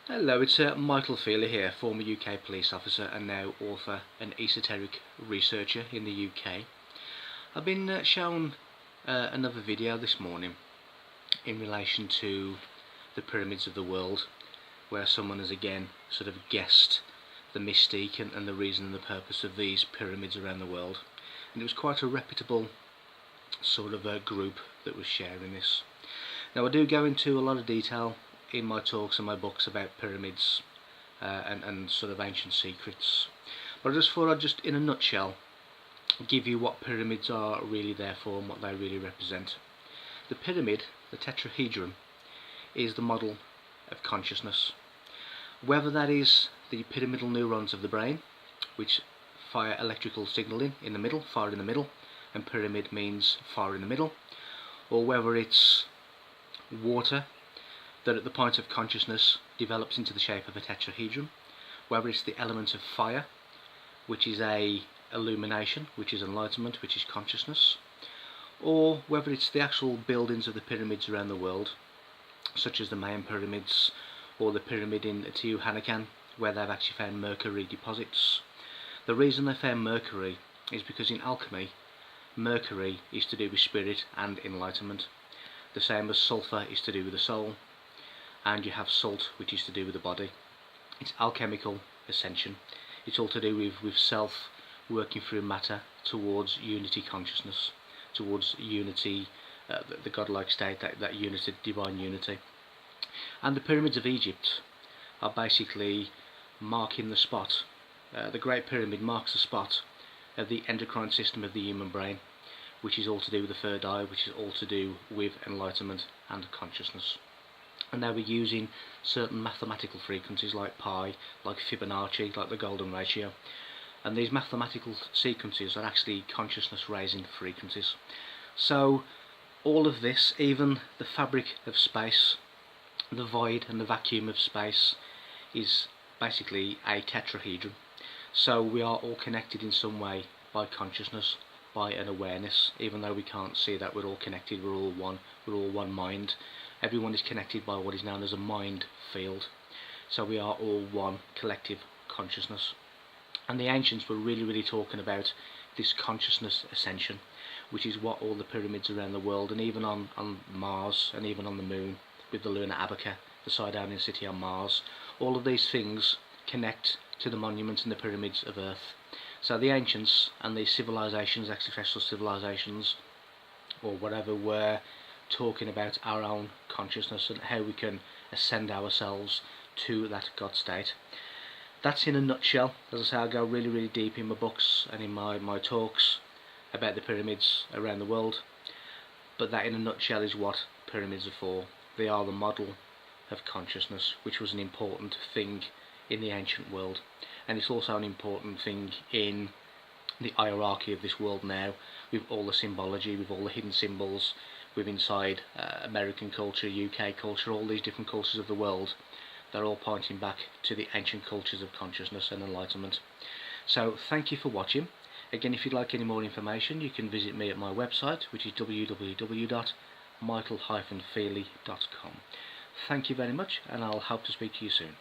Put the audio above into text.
Hello, it's Michael Feeley here, former UK police officer and now author and esoteric researcher in the UK. I've been shown another video this morning in relation to the pyramids of the world, where someone has again sort of guessed the mystique and the reason and the purpose of these pyramids around the world. And it was quite a reputable sort of a group that was sharing this. Now, I do go into a lot of detail in my talks and my books about pyramids and sort of ancient secrets, but I just thought I'd just in a nutshell give you what pyramids are really there for and what they really represent. The pyramid, the tetrahedron, is the model of consciousness. Whether that is the pyramidal neurons of the brain, which fire electrical signalling in the middle, fire in the middle, and pyramid means fire in the middle, or whether it's water that at the point of consciousness develops into the shape of a tetrahedron, whether it's the element of fire, which is a illumination, which is enlightenment, which is consciousness, or whether it's the actual buildings of the pyramids around the world, such as the Mayan pyramids or the pyramid in Teotihuacan, where they've actually found mercury deposits. The reason they found mercury is because in alchemy, mercury is to do with spirit and enlightenment, the same as sulfur is to do with the soul, and you have salt, which is to do with the body. It's alchemical ascension. It's all to do with self working through matter towards unity consciousness, towards unity, the godlike state, that unity, divine unity. And the pyramids of Egypt are basically marking the spot. The Great Pyramid marks the spot of the endocrine system of the human brain, which is all to do with the third eye, which is all to do with enlightenment and consciousness. And they were using certain mathematical frequencies like pi, like Fibonacci, like the golden ratio. And these mathematical sequences are actually consciousness raising frequencies. So all of this, even the fabric of space, the void and the vacuum of space, is basically a tetrahedron. So we are all connected in some way by consciousness, by an awareness. Even though we can't see that, we're all connected, we're all one mind. Everyone is connected by what is known as a mind field. So we are all one collective consciousness. And the ancients were really talking about this consciousness ascension, which is what all the pyramids around the world, and even on Mars and even on the moon with the lunar abaca, the Sidonian city on Mars, all of these things connect to the monuments and the pyramids of Earth. So the ancients and these civilizations, extraterrestrial civilizations or whatever, were talking about our own consciousness and how we can ascend ourselves to that God state. That's in a nutshell. As I say, I go really deep in my books and in my talks about the pyramids around the world, but that in a nutshell is what pyramids are for. They are the model of consciousness, which was an important thing in the ancient world, and it's also an important thing in the hierarchy of this world now, with all the symbology, with all the hidden symbols, with inside American culture, UK culture, all these different cultures of the world. They're all pointing back to the ancient cultures of consciousness and enlightenment. So thank you for watching. Again, if you'd like any more information, you can visit me at my website, which is www.michael-feeley.com. Thank you very much, and I'll hope to speak to you soon.